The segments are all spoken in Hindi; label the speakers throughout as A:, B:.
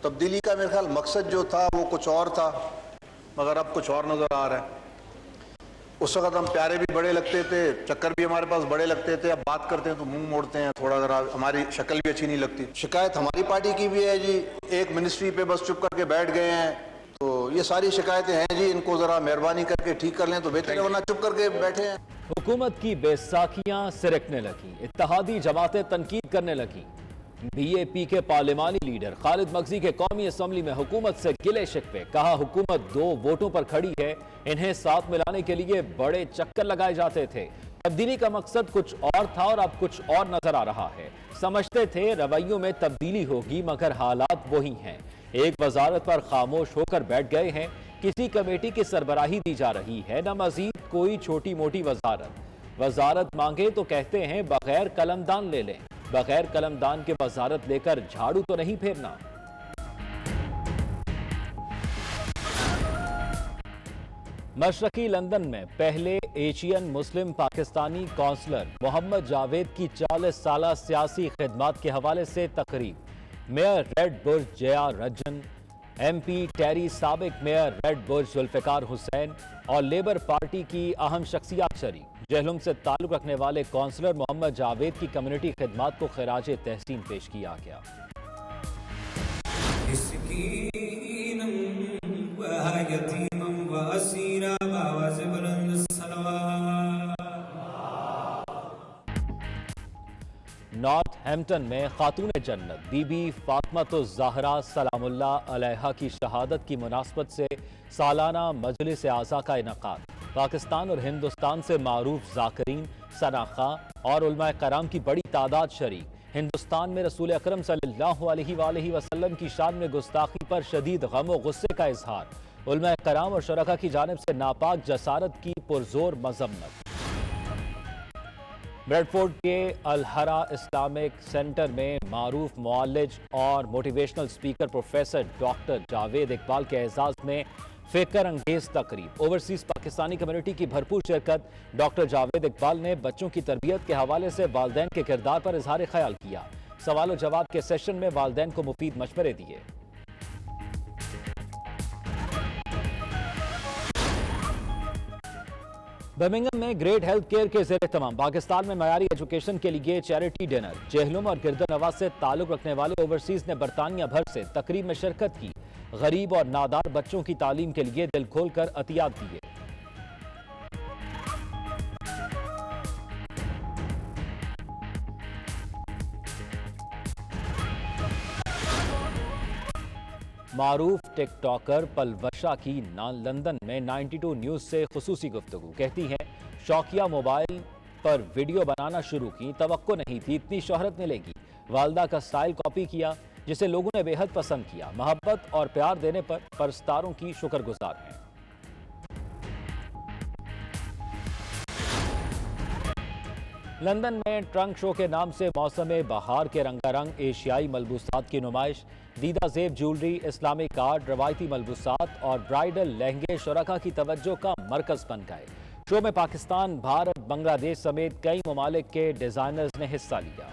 A: तब्दीली का मेरे ख्याल मकसद जो था वो कुछ और था, मगर अब कुछ और नज़र आ रहा है। उस वक़्त हम प्यारे भी बड़े लगते थे, चक्कर भी हमारे पास बड़े लगते थे। अब बात करते हैं तो मुंह मोड़ते हैं, थोड़ा ज़रा हमारी शक्ल भी अच्छी नहीं लगती। शिकायत हमारी पार्टी की भी है जी, एक मिनिस्ट्री पे बस चुप करके बैठ गए हैं। तो ये सारी शिकायतें हैं जी, इनको ज़रा मेहरबानी करके ठीक कर लें तो बेहतर है, वरना चुप करके बैठे हैं।
B: हुकूमत की बेसाखियां सिरकने लगी, इत्तेहादी जमातें तनकीद करने लगी। बीएपी के पार्लिमानी लीडर खालिद मगजी के कौमी असम्बली में हुकूमत से गिले शिकवे, कहा हुकूमत 2 वोटों पर खड़ी है, इन्हें साथ मिलाने के लिए बड़े चक्कर लगाए जाते थे। तब्दीली का मकसद कुछ और था और अब कुछ और नजर आ रहा है। समझते थे रवैयों में तब्दीली होगी, मगर हालात वही हैं। एक वजारत पर खामोश होकर बैठ गए हैं, किसी कमेटी की सरबराही दी जा रही है, न मजीद कोई छोटी मोटी वजारत मांगे तो कहते हैं बगैर कलमदान ले लें। बगैर कलमदान के वजारत लेकर झाड़ू तो नहीं फेरना। मशरकी लंदन में पहले एशियन मुस्लिम पाकिस्तानी कौंसलर मोहम्मद जावेद की 40 साला सियासी खिदमात के हवाले से तकरीब। मेयर रेड बुर्ज जया रजन, MP टेरी, साबिक मेयर रेड बुर्ज जुल्फिकार हुसैन और लेबर पार्टी की अहम शख्सियात शरीक। जहलुम से ताल्लुक रखने वाले कौंसलर मोहम्मद जावेद की कम्युनिटी खिदमात को खिराज तहसीन पेश किया गया। नॉर्थ हैम्पटन में खातून जन्नत बीबी फातिमा सलामुल्लाह अलैहा की शहादत की मुनासबत से सालाना मजलिस आज़ा का इनकाद। पाकिस्तान और हिंदुस्तान से मारूफ ज़ाकिरीन, सना खां और उलमा कराम की बड़ी तादाद शरीक। हिंदुस्तान में रसूल अकरम सल्लल्लाहु अलैहि वसल्लम की शान में गुस्ताखी पर शदीद गम व गुस्से का इजहार। उलमा कराम और शुरका की जानिब से नापाक जसारत की पुरजोर मजम्मत। ब्रेडफोर्ड के अलहरा इस्लामिक सेंटर में मारूफ मुअल्लिज और motivational speaker professor doctor Javed Iqbal के एजाज में फिक्र अंगेज तकरीब। ओवरसीज पाकिस्तानी कम्युनिटी की भरपूर शिरकत। डॉक्टर जावेद इकबाल ने बच्चों की तरबियत के हवाले से वालिदैन के किरदार पर इजहार ख्याल किया। सवाल और जवाब के सेशन में वालिदैन को मुफीद मशवरे दिए। बर्मिंघम में ग्रेट हेल्थ केयर के ज़ेर तमाम पाकिस्तान में मयारी एजुकेशन के लिए चैरिटी डिनर। जहलुम और गिरदनवाज से ताल्लुक रखने वाले ओवरसीज ने बरतानिया भर से तकरीब में शिरकत की। गरीब और नादार बच्चों की तालीम के लिए दिल खोल कर अतियात दिए। मारूफ टिकटॉकर पलवशा की लंदन में 92 न्यूज से खुसूसी गुफ्तगू। कहती हैं शौकिया मोबाइल पर वीडियो बनाना शुरू की, तवक्को नहीं थी इतनी शोहरत मिलेगी। वालदा का स्टाइल कॉपी किया जिसे लोगों ने बेहद पसंद किया। मोहब्बत और प्यार देने पर परस्तारों की शुक्रगुजार हैं। लंदन में ट्रंक शो के नाम से मौसम बहार के रंगारंग एशियाई मलबूसात की नुमाइश। दीदा जेब ज्वेलरी, इस्लामिक आर्ट, रवायती मलबूसात और ब्राइडल लहंगे शुरका की तवज्जो का मरकज बन गए। शो में पाकिस्तान, भारत, बांग्लादेश समेत कई ममालिक के डिजाइनर्स ने हिस्सा लिया।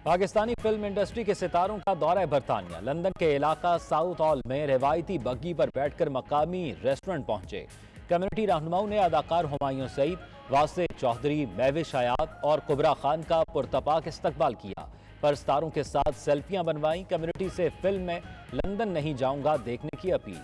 B: पाकिस्तानी फिल्म इंडस्ट्री के सितारों का दौरा बरतानिया। लंदन के इलाका साउथ हॉल में रवायती बग्गी पर बैठकर मकामी रेस्टोरेंट पहुंचे। कम्युनिटी रहनुमाओं ने अदाकार हुमायूं सईद, वासे चौधरी, महविश हयात और कुबरा खान का पुरतपाक इस्तकबाल किया। परस्तारों के साथ सेल्फियां बनवाई। कम्युनिटी से फिल्म में लंदन नहीं जाऊंगा देखने की अपील।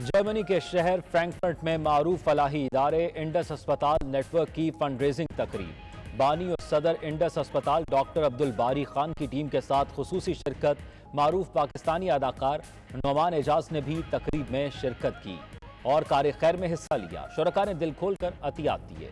B: जर्मनी के शहर फ्रैंकफर्ट में मारूफ फलाही इदारे इंडस अस्पताल नेटवर्क की फंड रेजिंग तकरीब। बानी और सदर इंडस अस्पताल डॉक्टर अब्दुल बारी खान की टीम के साथ खुसूसी शिरकत। मारूफ पाकिस्तानी अदाकार नोमान एजाज ने भी तकरीब में शिरकत की और कार खैर में हिस्सा लिया। शुरका ने दिल खोलकर अतियात दिए।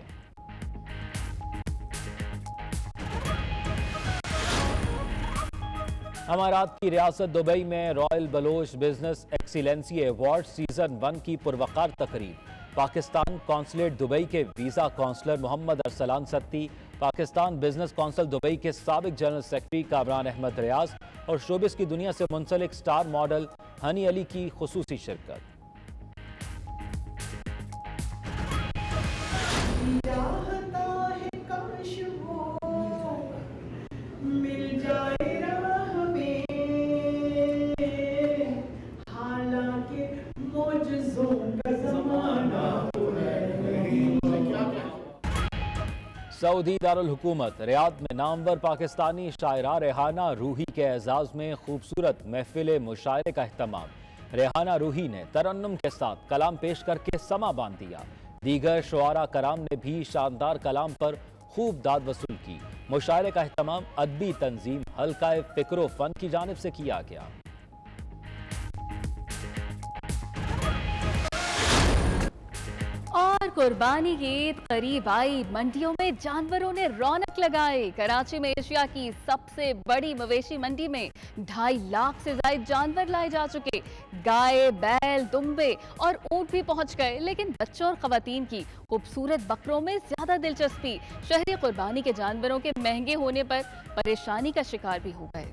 B: अमारात की रियासत दुबई में royal Baloch business excellency award season 1 की पुरवकार तकरीब। पाकिस्तान कौंसलेट दुबई के visa counsellor Mohammad Arsalan Satti, Pakistan business council Dubai के साबिक जनरल सेक्रेटरी कामरान अहमद रियाज और शोबिस की दुनिया से मुंसलिक स्टार मॉडल हनी अली की खुसूसी शिरकत।
C: चाहता है काश वो मिल जाए राह में, हालांकि मौजज़ों का ज़माना
B: सऊदी दारुल हुकूमत रियाद में नामवर पाकिस्तानी शायरा रेहाना रूही के एजाज में खूबसूरत महफिल मुशायरे का अहतमाम। रेहाना रूही ने तरन्नुम के साथ कलाम पेश करके समा बांध दिया। दीगर शुआरा कराम ने भी शानदार कलाम पर खूब दाद वसूल की। मुशायरे का अहतमाम अदबी तंजीम हल्का फिक्र फन की जानिब से किया गया।
D: और कुर्बानी की ईद करीब आई, मंडियों में जानवरों ने रौनक लगाई। कराची में एशिया की सबसे बड़ी मवेशी मंडी में 2.5 लाख से ज्यादा जानवर लाए जा चुके। गाय, बैल, दुम्बे और ऊंट भी पहुंच गए, लेकिन बच्चों और खवातीन की खूबसूरत बकरों में ज्यादा दिलचस्पी। शहरी कुर्बानी के जानवरों के महंगे होने पर परेशानी का शिकार भी हो गए।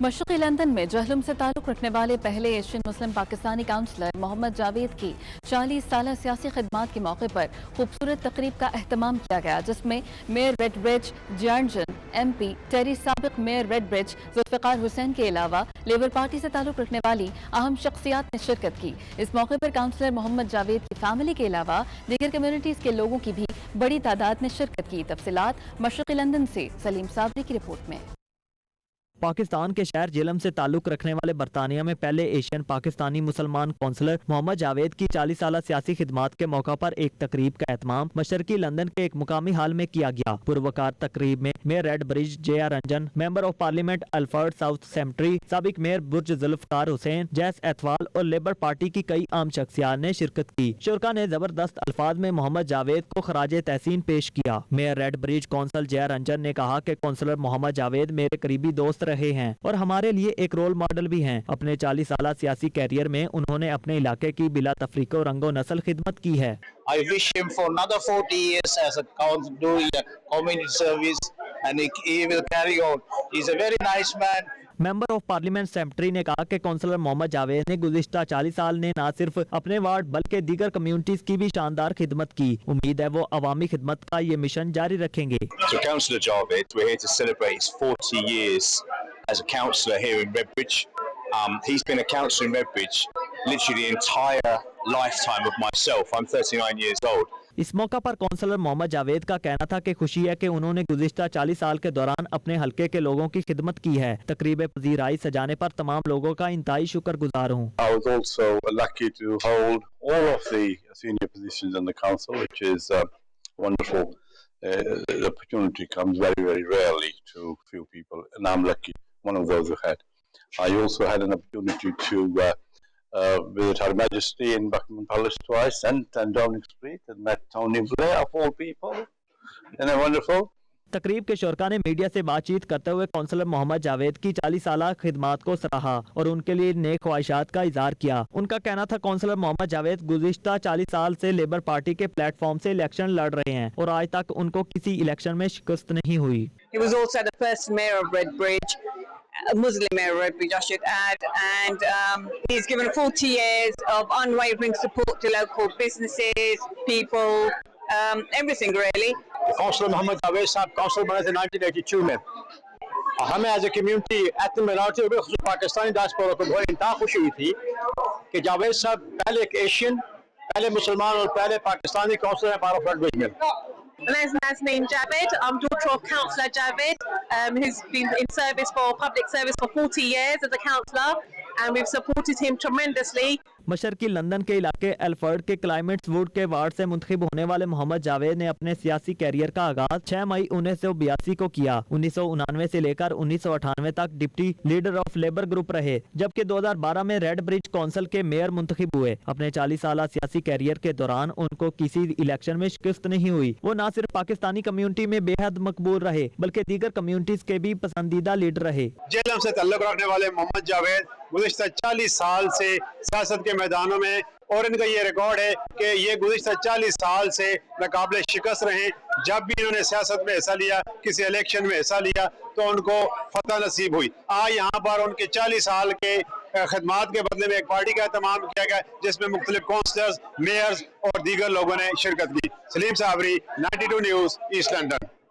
D: मशरक़ी लंदन में जहलुम से ताल्लुक़ रखने वाले पहले एशियन मुस्लिम पाकिस्तानी काउंसलर मोहम्मद जावेद की 40 साल सियासी खिदमात के मौके पर खूबसूरत तकरीब का अहतमाम किया गया, जिसमें मेयर रेडब्रिज, जर्नजन MP टेरी, साबिक मेयर रेडब्रिज जुल्फ़िकार हुसैन के अलावा लेबर पार्टी से ताल्लुक़ रखने वाली अहम शख्सियात ने शिरकत की। इस मौके पर काउंसलर मोहम्मद जावेद की फैमिली के अलावा दीगर कम्युनिटीज़ के लोगों की भी बड़ी तादाद ने शिरकत की। तफसीलात मशरक़ी लंदन से सलीम साबरी की रिपोर्ट में।
E: पाकिस्तान के शहर जेलम से ताल्लुक रखने वाले बरतानिया में पहले एशियन पाकिस्तानी मुसलमान कौंसलर मोहम्मद जावेद की 40 साल सियासी खिदमात के मौका पर एक तकरीब का एहतमाम मशरकी लंदन के एक मुकामी हाल में किया गया। पुरवकार तकरीब में mayor Redbridge JR Ranjan, member of parliament Ilford South Sam, साबिक मेयर बुर्ज जुल्फकार हुसैन, जैस एतवाल और लेबर पार्टी की कई आम शख्सियात ने शिरकत की। शुरका ने जबरदस्त अल्फाज में मोहम्मद जावेद को खराज तहसीन पेश किया। मेयर रेडब्रिज कौंसल JR रंजन ने कहा कि कौंसलर मोहम्मद जावेद मेरे करीबी दोस्त रहे हैं और हमारे लिए एक रोल मॉडल भी हैं। अपने 40 साल सियासी कैरियर में उन्होंने अपने इलाके की बिला तफरीको रंगो नस्ल खिदमत की है।
F: I wish him for another 40 years as a doing community service, and he will carry on. He's a very nice man.
E: Member of parliament cemetery ने कहा कि कौंसलर मोहम्मद जावेद ने गुज़िश्ता 40 साल ने न सिर्फ अपने वार्ड बल्कि दीगर कम्युनिटीज की भी शानदार खिदमत की। उम्मीद है वो अवामी खिदमत का ये मिशन जारी रखेंगे।
F: So Councillor Javed, we're here to celebrate his 40 years as a councillor here in Redbridge. He's been a councillor in Redbridge literally the entire lifetime of myself. I'm 39 years old.
E: इस मौका पर कौंसलर मोहम्मद जावेद का कहना था कि खुशी है कि उन्होंने गुज़िश्ता 40 साल के दौरान अपने हल्के के लोगों की खिदमत की है। तकरीब पज़ीराई सजाने पर तमाम लोगों का इंतहाई शुक्रगुजार हूँ।
G: I was also lucky to hold all of the senior positions in the council, which is wonderful. The opportunity comes very, very rarely to few people, and I'm lucky, one of those who had. I also had an opportunity to visit Her Majesty in Buckingham Palace twice and Downing Street, and met Tony Blair of all people. Isn't that wonderful?
E: तकरीब के शुरका ने मीडिया से बातचीत करते हुए कौंसलर मोहम्मद जावेद की 40 साल खिदमात को सराहा और उनके लिए नेक ख्वाहिशात का इजहार किया। उनका कहना था कौंसलर मोहम्मद जावेद गुज़िश्ता 40 साल से लेबर पार्टी के प्लेटफॉर्म से इलेक्शन लड़ रहे हैं और आज तक उनको किसी इलेक्शन में शिकस्त नहीं हुई।
H: He was also the first mayor of Redbridge, a Muslim mayor of Redbridge, I should add, and he's given 40 years of unwavering support to local businesses, people, everything really.
I: Councillor Mohammad Javed साहब काउंसलर बने थे 1982 में। हमें as a community ethnic minority और पाकिस्तानी डायस्पोरा को बहुत इंतहा खुशी हुई थी कि जावेद साहब पहले एक एशियन, पहले मुसलमान और पहले पाकिस्तानी काउंसलर हैं पार ऑफ रेडब्रिज में।
H: My name Javed. I'm daughter of Councillor Javed, who's been in service for public service for 40 years as a councillor, and we've supported him tremendously.
E: मशरकी लंदन के इलाके एल्फर्ड के क्लाइमेट्स वुड के वार्ड से मुंतखब होने वाले मोहम्मद जावेद ने अपने सियासी कैरियर का आगाज 6 मई 1982 को किया। 1999 से लेकर 1998 तक deputy leader of labour group रहे, जबकि 2012 में रेडब्रिज कौंसिल के मेयर मुंतखब हुए। अपने 40 साल सियासी कैरियर के दौरान उनको किसी इलेक्शन में शिकस्त नहीं हुई। वो न सिर्फ पाकिस्तानी कम्युनिटी में बेहद मकबूल रहे बल्कि दीगर कम्युनिटीज के भी पसंदीदा लीडर रहे।
I: जेलम से ताल्लुक रखने वाले मोहम्मद जावेद गुज़िश्ता 40 साल से सियासत के मैदानों में, और इनका ये रिकॉर्ड है कि ये गुज़िश्ता 40 साल से नाकाबिले शिकस्त रहे। जब भी इन्होंने सियासत में हिस्सा लिया, किसी इलेक्शन में हिस्सा लिया, तो उनको फतह नसीब हुई। आज यहाँ पर उनके 40 साल के खिदमात के बदले में एक पार्टी का एहतमाम किया गया, जिसमें मुख्तलिफ काउंसलर्स, मेयर्स और दीगर लोगों ने शिरकत की। Saleem Sabri, 92 news, East London.